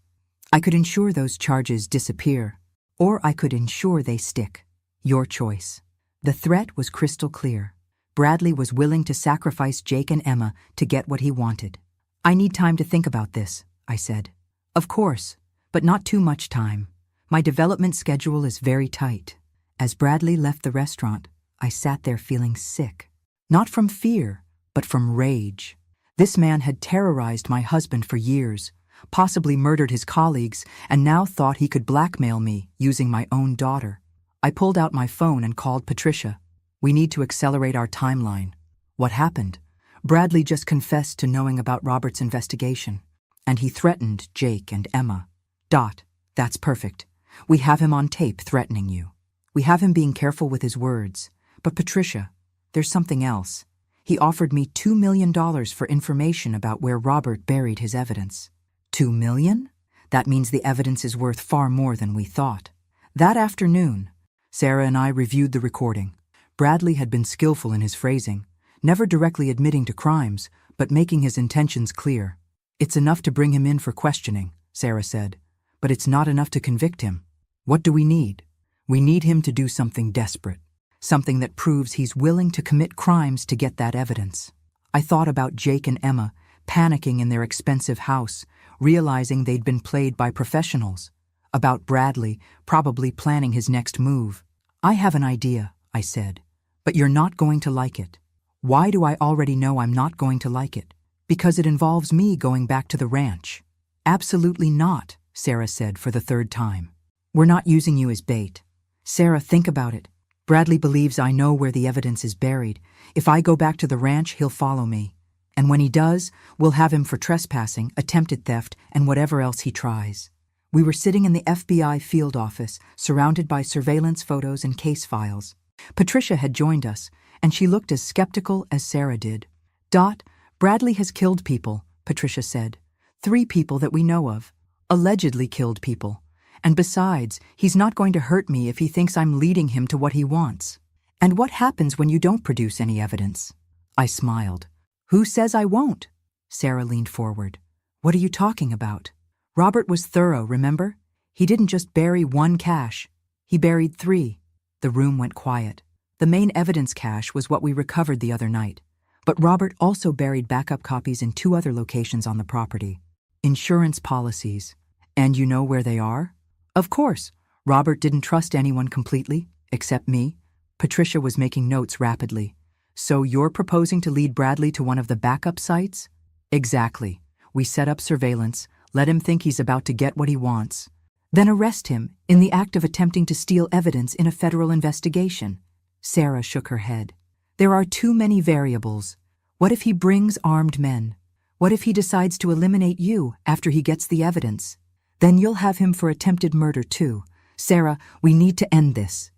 S1: I could ensure those charges disappear, or I could ensure they stick. Your choice." The threat was crystal clear. Bradley was willing to sacrifice Jake and Emma to get what he wanted. "I need time to think about this," I said. "Of course, but not too much time. My development schedule is very tight." As Bradley left the restaurant, I sat there feeling sick. Not from fear, but from rage. This man had terrorized my husband for years, possibly murdered his colleagues, and now thought he could blackmail me using my own daughter. I pulled out my phone and called Patricia. "We need to accelerate our timeline." "What happened?" "Bradley just confessed to knowing about Robert's investigation, and he threatened Jake and Emma." "That's perfect. We have him on tape threatening you. We have him being careful with his words. But Patricia, there's something else. He offered me $2 million for information about where Robert buried his evidence." $2 million? That means the evidence is worth far more than we thought. That afternoon, Sarah and I reviewed the recording. Bradley had been skillful in his phrasing, never directly admitting to crimes, but making his intentions clear. "It's enough to bring him in for questioning," Sarah said, "but it's not enough to convict him. What do we need? We need him to do something desperate, something that proves he's willing to commit crimes to get that evidence." I thought about Jake and Emma, panicking in their expensive house, realizing they'd been played by professionals. About Bradley, probably planning his next move. "I have an idea," I said, "but you're not going to like it." "Why do I already know I'm not going to like it?" "Because it involves me going back to the ranch." "Absolutely not," Sarah said for the third time. "We're not using you as bait. Sarah, think about it. Bradley believes I know where the evidence is buried. If I go back to the ranch, he'll follow me. And when he does, we'll have him for trespassing, attempted theft, and whatever else he tries." We were sitting in the FBI field office, surrounded by surveillance photos and case files. Patricia had joined us, and she looked as skeptical as Sarah did. "Bradley has killed people," Patricia said. 3 people that we know of. Allegedly killed people. And besides, he's not going to hurt me if he thinks I'm leading him to what he wants." "And what happens when you don't produce any evidence?" I smiled. "Who says I won't?" Sarah leaned forward. "What are you talking about? Robert was thorough, remember? He didn't just bury 1 cache. He buried 3. The room went quiet. The main evidence cache was what we recovered the other night. But Robert also buried backup copies in 2 other locations on the property. Insurance policies. And you know where they are? Of course. Robert didn't trust anyone completely, except me. Patricia was making notes rapidly. "So you're proposing to lead Bradley to one of the backup sites?" "Exactly. We set up surveillance, let him think he's about to get what he wants. Then arrest him in the act of attempting to steal evidence in a federal investigation." Sarah shook her head. "There are too many variables. What if he brings armed men? What if he decides to eliminate you after he gets the evidence? Then you'll have him for attempted murder too. Sarah, we need to end this.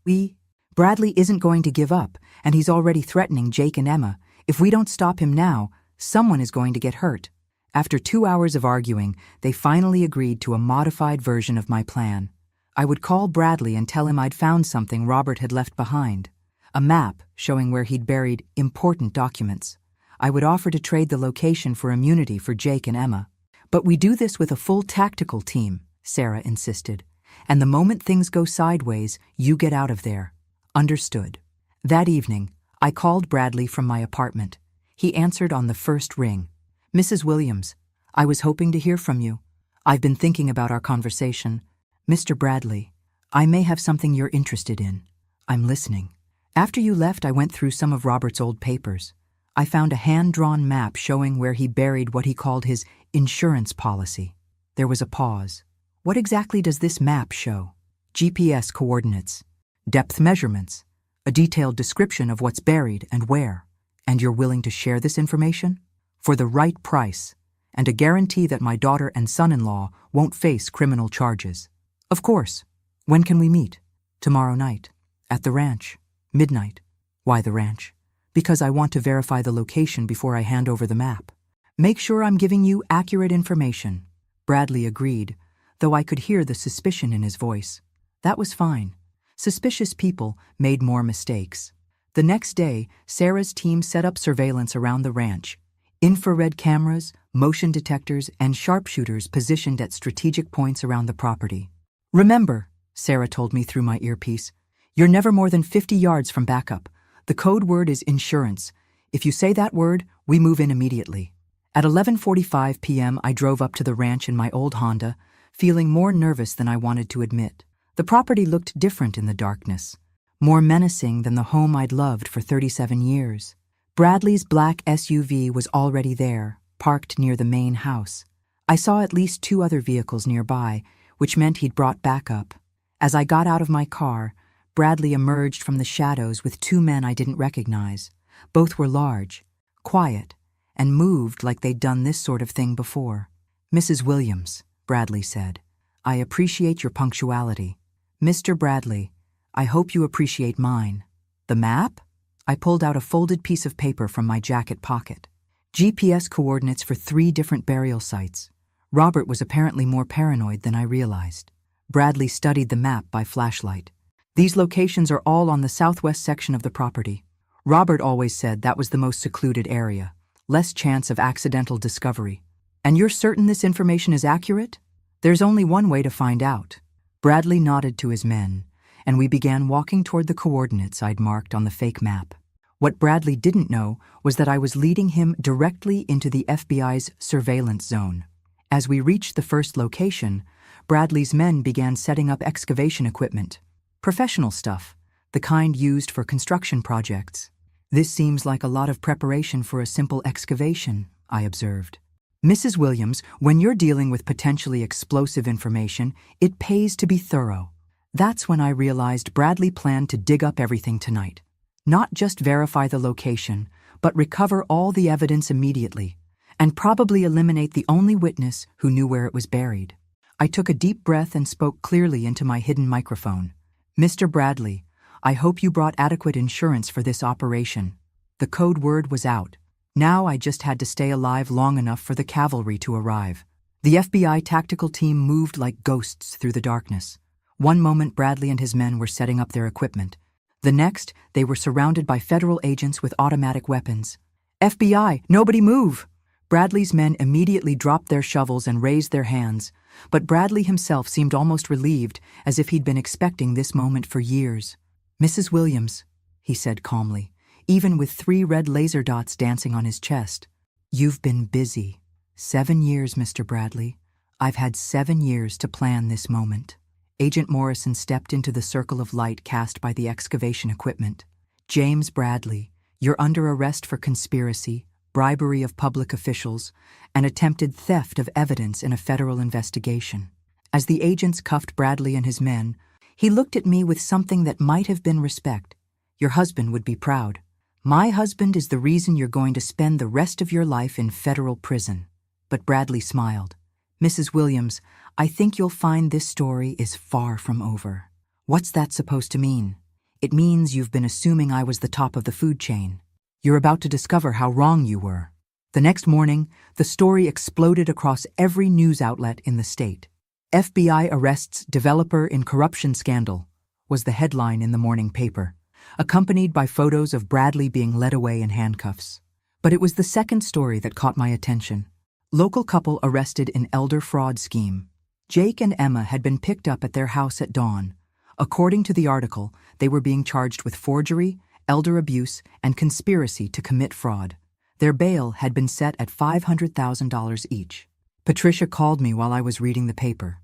S1: Bradley isn't going to give up, and he's already threatening Jake and Emma. If we don't stop him now, someone is going to get hurt." After 2 hours of arguing, they finally agreed to a modified version of my plan. I would call Bradley and tell him I'd found something Robert had left behind. A map showing where he'd buried important documents. I would offer to trade the location for immunity for Jake and Emma. But we do this with a full tactical team, Sarah insisted. "And the moment things go sideways, you get out of there." "Understood." That evening, I called Bradley from my apartment. He answered on the first ring. "Mrs. Williams, I was hoping to hear from you. I've been thinking about our conversation. Mr. Bradley, I may have something you're interested in. I'm listening." After you left, I went through some of Robert's old papers. I found a hand-drawn map showing where he buried what he called his insurance policy. There was a pause. "What exactly does this map show?" "GPS coordinates, depth measurements, a detailed description of what's buried and where. And you're willing to share this information? For the right price, and a guarantee that my daughter and son-in-law won't face criminal charges." "Of course. When can we meet?" "Tomorrow night. At the ranch. Midnight." "Why the ranch?" "Because I want to verify the location before I hand over the map. Make sure I'm giving you accurate information." Bradley agreed, though I could hear the suspicion in his voice. That was fine. Suspicious people made more mistakes. The next day, Sarah's team set up surveillance around the ranch. Infrared cameras, motion detectors, and sharpshooters positioned at strategic points around the property. "Remember," Sarah told me through my earpiece, "you're never more than 50 yards from backup. The code word is insurance. If you say that word, we move in immediately." At 11:45 p.m., I drove up to the ranch in my old Honda, feeling more nervous than I wanted to admit. The property looked different in the darkness, more menacing than the home I'd loved for 37 years. Bradley's black SUV was already there, parked near the main house. I saw at least 2 other vehicles nearby, which meant he'd brought backup. As I got out of my car, Bradley emerged from the shadows with 2 men I didn't recognize. Both were large, quiet, and moved like they'd done this sort of thing before. "Mrs. Williams," Bradley said, "I appreciate your punctuality." "Mr. Bradley, I hope you appreciate mine." "The map?" I pulled out a folded piece of paper from my jacket pocket. GPS coordinates for 3 different burial sites. Robert was apparently more paranoid than I realized. Bradley studied the map by flashlight. "These locations are all on the southwest section of the property. Robert always said that was the most secluded area, less chance of accidental discovery." "And you're certain this information is accurate?" "There's only one way to find out." Bradley nodded to his men, and we began walking toward the coordinates I'd marked on the fake map. What Bradley didn't know was that I was leading him directly into the FBI's surveillance zone. As we reached the first location, Bradley's men began setting up excavation equipment. Professional stuff, the kind used for construction projects. "This seems like a lot of preparation for a simple excavation," I observed. "Mrs. Williams, when you're dealing with potentially explosive information, it pays to be thorough." That's when I realized Bradley planned to dig up everything tonight. Not just verify the location, but recover all the evidence immediately, and probably eliminate the only witness who knew where it was buried. I took a deep breath and spoke clearly into my hidden microphone. "Mr. Bradley, I hope you brought adequate insurance for this operation." The code word was out. Now I just had to stay alive long enough for the cavalry to arrive. The FBI tactical team moved like ghosts through the darkness. One moment Bradley and his men were setting up their equipment. The next, they were surrounded by federal agents with automatic weapons. "FBI, nobody move!" Bradley's men immediately dropped their shovels and raised their hands, but Bradley himself seemed almost relieved, as if he'd been expecting this moment for years. "Mrs. Williams," he said calmly, even with 3 red laser dots dancing on his chest. "You've been busy. 7 years, Mr. Bradley. I've had 7 years to plan this moment." Agent Morrison stepped into the circle of light cast by the excavation equipment. "James Bradley, you're under arrest for conspiracy, bribery of public officials, and attempted theft of evidence in a federal investigation." As the agents cuffed Bradley and his men, he looked at me with something that might have been respect. "Your husband would be proud. My husband is the reason you're going to spend the rest of your life in federal prison." But Bradley smiled. "Mrs. Williams, I think you'll find this story is far from over." "What's that supposed to mean?" "It means you've been assuming I was the top of the food chain. You're about to discover how wrong you were." The next morning, the story exploded across every news outlet in the state. "FBI arrests developer in corruption scandal" was the headline in the morning paper, accompanied by photos of Bradley being led away in handcuffs. But it was the second story that caught my attention. Local couple arrested in elder fraud scheme. Jake and Emma had been picked up at their house at dawn. According to the article, they were being charged with forgery, elder abuse, and conspiracy to commit fraud. Their bail had been set at $500,000 each. Patricia called me while I was reading the paper.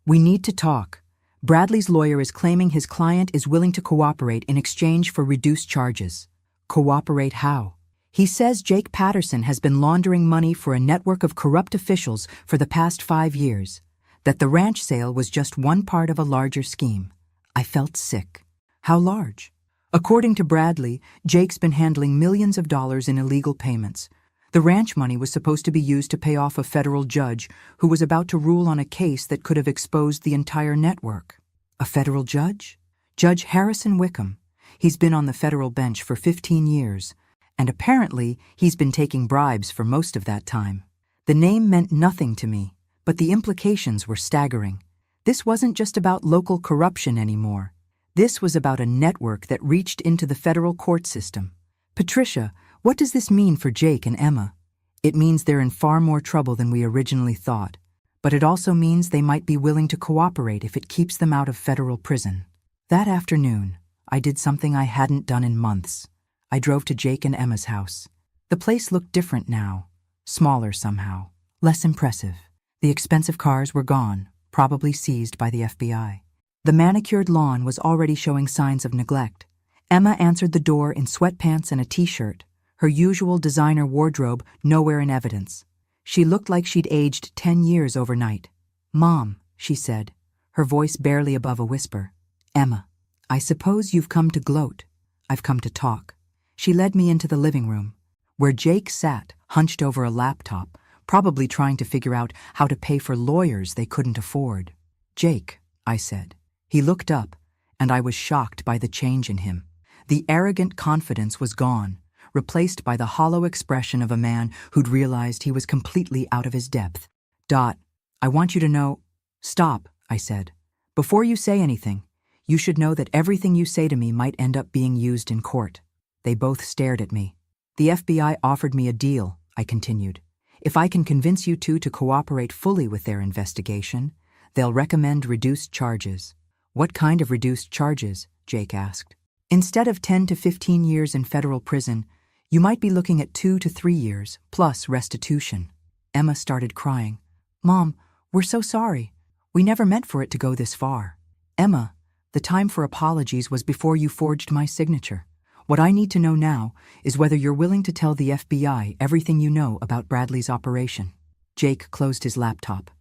S1: We need to talk. Bradley's lawyer is claiming his client is willing to cooperate in exchange for reduced charges. Cooperate how? He says Jake Patterson has been laundering money for a network of corrupt officials for the past 5 years, that the ranch sale was just one part of a larger scheme. I felt sick. How large? According to Bradley, Jake's been handling millions of dollars in illegal payments. The ranch money was supposed to be used to pay off a federal judge who was about to rule on a case that could have exposed the entire network. A federal judge? Judge Harrison Wickham. He's been on the federal bench for 15 years, and apparently he's been taking bribes for most of that time. The name meant nothing to me, but the implications were staggering. This wasn't just about local corruption anymore. This was about a network that reached into the federal court system. Patricia, what does this mean for Jake and Emma? It means they're in far more trouble than we originally thought, but it also means they might be willing to cooperate if it keeps them out of federal prison. That afternoon, I did something I hadn't done in months. I drove to Jake and Emma's house. The place looked different now, smaller somehow, less impressive. The expensive cars were gone, probably seized by the FBI. The manicured lawn was already showing signs of neglect. Emma answered the door in sweatpants and a t-shirt, her usual designer wardrobe nowhere in evidence. She looked like she'd aged 10 years overnight. "Mom," she said, her voice barely above a whisper. "Emma, I suppose you've come to gloat. I've come to talk." She led me into the living room, where Jake sat, hunched over a laptop, probably trying to figure out how to pay for lawyers they couldn't afford. "Jake," I said. He looked up, and I was shocked by the change in him. The arrogant confidence was gone, replaced by the hollow expression of a man who'd realized he was completely out of his depth. "I want you to know—" "Stop," I said. "Before you say anything, you should know that everything you say to me might end up being used in court." They both stared at me. "The FBI offered me a deal," I continued. "If I can convince you two to cooperate fully with their investigation, they'll recommend reduced charges." "What kind of reduced charges?" Jake asked. "Instead of 10 to 15 years in federal prison, you might be looking at 2 to 3 years, plus restitution." Emma started crying. "Mom, we're so sorry. We never meant for it to go this far." "Emma, the time for apologies was before you forged my signature. What I need to know now is whether you're willing to tell the FBI everything you know about Bradley's operation." Jake closed his laptop.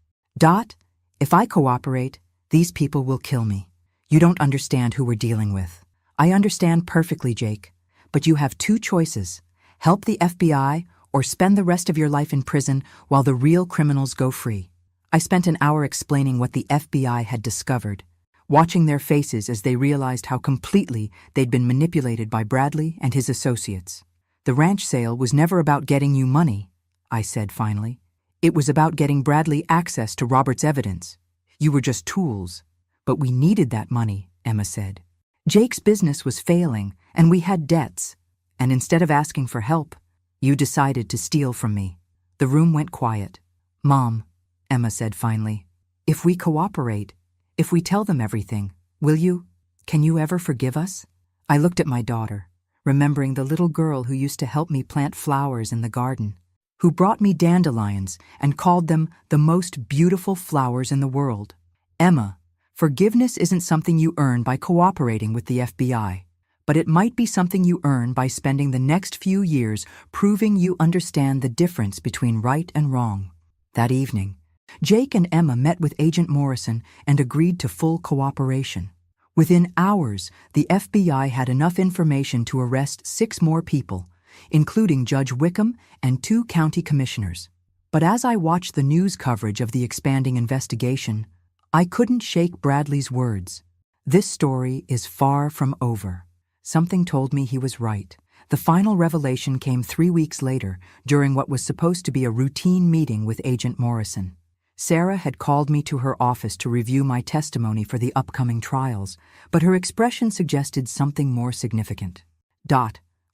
S1: "If I cooperate, these people will kill me. You don't understand who we're dealing with." "I understand perfectly, Jake. But you have 2 choices: help the FBI or spend the rest of your life in prison while the real criminals go free." I spent an hour explaining what the FBI had discovered, watching their faces as they realized how completely they'd been manipulated by Bradley and his associates. "The ranch sale was never about getting you money," I said finally. "It was about getting Bradley access to Robert's evidence. You were just tools." "But we needed that money," Emma said. "Jake's business was failing, and we had debts. And instead of asking for help, you decided to steal from me." The room went quiet. "Mom," Emma said finally, "if we cooperate, if we tell them everything, can you ever forgive us?" I looked at my daughter, remembering the little girl who used to help me plant flowers in the garden, who brought me dandelions and called them the most beautiful flowers in the world. "Emma, forgiveness isn't something you earn by cooperating with the FBI, but it might be something you earn by spending the next few years proving you understand the difference between right and wrong." That evening, Jake and Emma met with Agent Morrison and agreed to full cooperation. Within hours, the FBI had enough information to arrest 6 more people, including Judge Wickham and 2 county commissioners. But as I watched the news coverage of the expanding investigation, I couldn't shake Bradley's words. This story is far from over. Something told me he was right. The final revelation came 3 weeks later, during what was supposed to be a routine meeting with Agent Morrison. Sarah had called me to her office to review my testimony for the upcoming trials, but her expression suggested something more significant.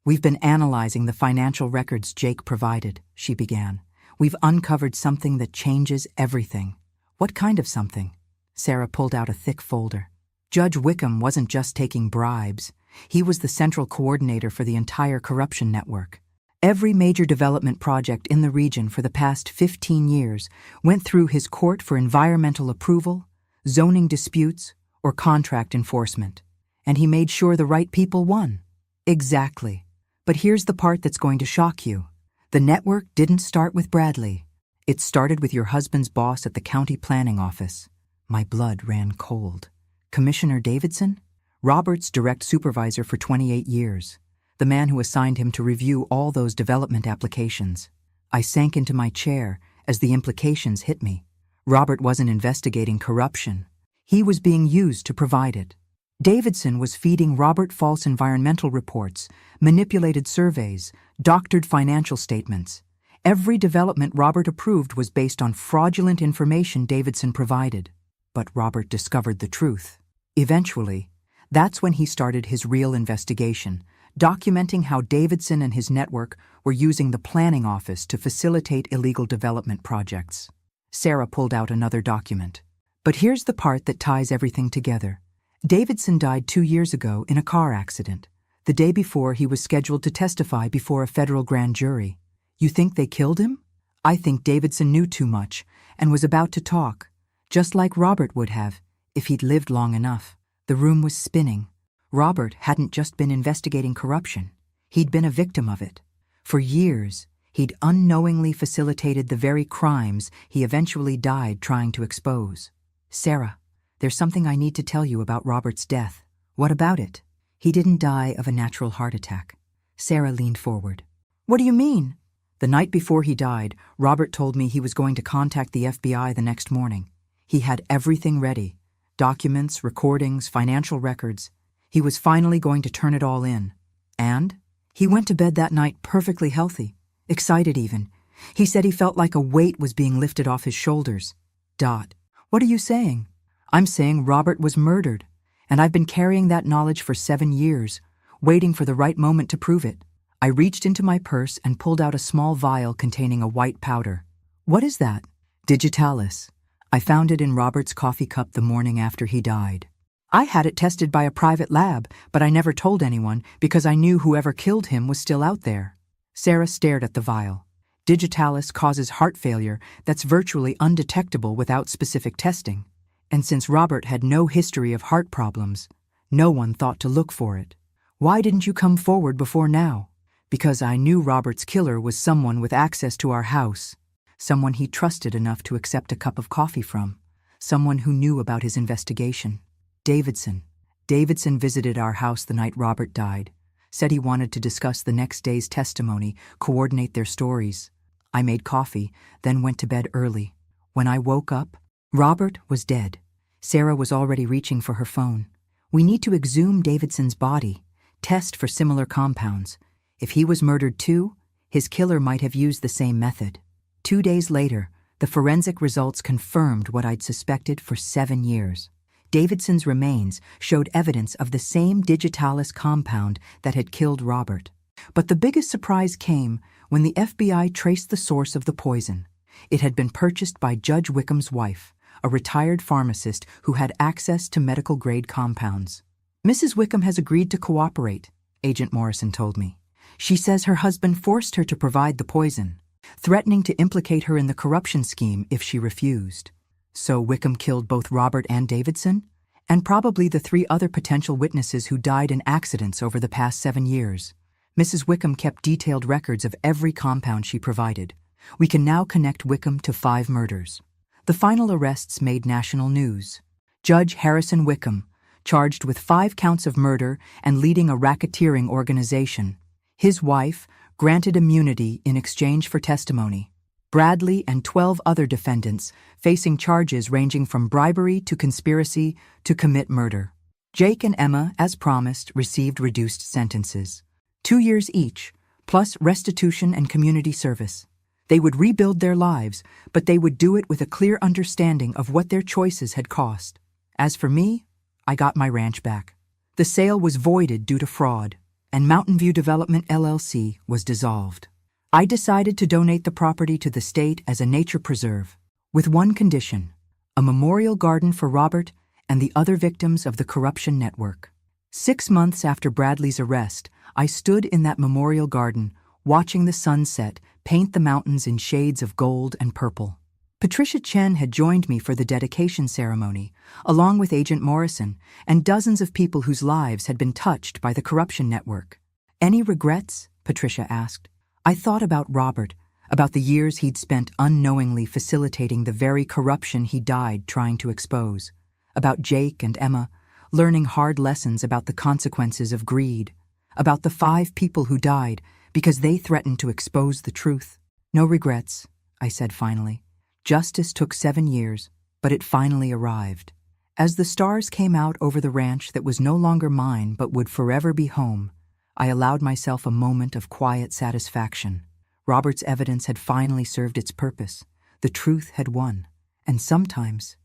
S1: "We've been analyzing the financial records Jake provided," she began. "We've uncovered something that changes everything. What kind of something? Sarah pulled out a thick folder. Judge Wickham wasn't just taking bribes. He was the central coordinator for the entire corruption network. Every major development project in the region for the past 15 years went through his court for environmental approval, zoning disputes, or contract enforcement. And he made sure the right people won. Exactly. But here's the part that's going to shock you. The network didn't start with Bradley. It started with your husband's boss at the county planning office. My blood ran cold. Commissioner Davidson? Robert's direct supervisor for 28 years. The man who assigned him to review all those development applications. I sank into my chair as the implications hit me. Robert wasn't investigating corruption. He was being used to provide it. Davidson was feeding Robert false environmental reports, manipulated surveys, doctored financial statements. Every development Robert approved was based on fraudulent information Davidson provided. But Robert discovered the truth. Eventually, that's when he started his real investigation, documenting how Davidson and his network were using the planning office to facilitate illegal development projects. Sarah pulled out another document. But here's the part that ties everything together. Davidson died 2 years ago in a car accident, the day before he was scheduled to testify before a federal grand jury. You think they killed him? I think Davidson knew too much and was about to talk, just like Robert would have if he'd lived long enough. The room was spinning. Robert hadn't just been investigating corruption. He'd been a victim of it. For years, he'd unknowingly facilitated the very crimes he eventually died trying to expose. Sarah, there's something I need to tell you about Robert's death. What about it? He didn't die of a natural heart attack. Sarah leaned forward. What do you mean? The night before he died, Robert told me he was going to contact the FBI the next morning. He had everything ready. Documents, recordings, financial records. He was finally going to turn it all in. And he went to bed that night perfectly healthy, excited even. He said he felt like a weight was being lifted off his shoulders. What are you saying? I'm saying Robert was murdered, and I've been carrying that knowledge for 7 years, waiting for the right moment to prove it. I reached into my purse and pulled out a small vial containing a white powder. What is that? Digitalis. I found it in Robert's coffee cup the morning after he died. I had it tested by a private lab, but I never told anyone because I knew whoever killed him was still out there. Sarah stared at the vial. Digitalis causes heart failure that's virtually undetectable without specific testing. And since Robert had no history of heart problems, no one thought to look for it. Why didn't you come forward before now? Because I knew Robert's killer was someone with access to our house. Someone he trusted enough to accept a cup of coffee from. Someone who knew about his investigation. Davidson. Davidson visited our house the night Robert died. Said he wanted to discuss the next day's testimony, coordinate their stories. I made coffee, then went to bed early. When I woke up, Robert was dead. Sarah was already reaching for her phone. We need to exhume Davidson's body, test for similar compounds. If he was murdered too, his killer might have used the same method. 2 days later, the forensic results confirmed what I'd suspected for 7 years. Davidson's remains showed evidence of the same digitalis compound that had killed Robert. But the biggest surprise came when the FBI traced the source of the poison. It had been purchased by Judge Wickham's wife, a retired pharmacist who had access to medical-grade compounds. Mrs. Wickham has agreed to cooperate, Agent Morrison told me. She says her husband forced her to provide the poison, threatening to implicate her in the corruption scheme if she refused. So Wickham killed both Robert and Davidson, and probably the 3 other potential witnesses who died in accidents over the past 7 years. Mrs. Wickham kept detailed records of every compound she provided. We can now connect Wickham to 5 murders. The final arrests made national news. Judge Harrison Wickham, charged with 5 counts of murder and leading a racketeering organization. His wife, granted immunity in exchange for testimony. Bradley and 12 other defendants facing charges ranging from bribery to conspiracy to commit murder. Jake and Emma, as promised, received reduced sentences. 2 years each, plus restitution and community service. They would rebuild their lives, but they would do it with a clear understanding of what their choices had cost. As for me, I got my ranch back. The sale was voided due to fraud, and Mountain View Development LLC was dissolved. I decided to donate the property to the state as a nature preserve, with one condition: a memorial garden for Robert and the other victims of the corruption network. 6 months after Bradley's arrest, I stood in that memorial garden, watching the sunset paint the mountains in shades of gold and purple. Patricia Chen had joined me for the dedication ceremony, along with Agent Morrison and dozens of people whose lives had been touched by the corruption network. "Any regrets?" Patricia asked. I thought about Robert, about the years he'd spent unknowingly facilitating the very corruption he died trying to expose, about Jake and Emma, learning hard lessons about the consequences of greed, about the 5 people who died because they threatened to expose the truth. "No regrets," I said finally. Justice took 7 years, but it finally arrived. As the stars came out over the ranch that was no longer mine but would forever be home, I allowed myself a moment of quiet satisfaction. Robert's evidence had finally served its purpose. The truth had won. And sometimes,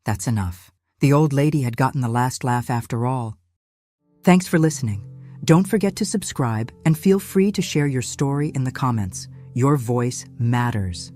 S1: that's enough. The old lady had gotten the last laugh after all. Thanks for listening. Don't forget to subscribe and feel free to share your story in the comments. Your voice matters.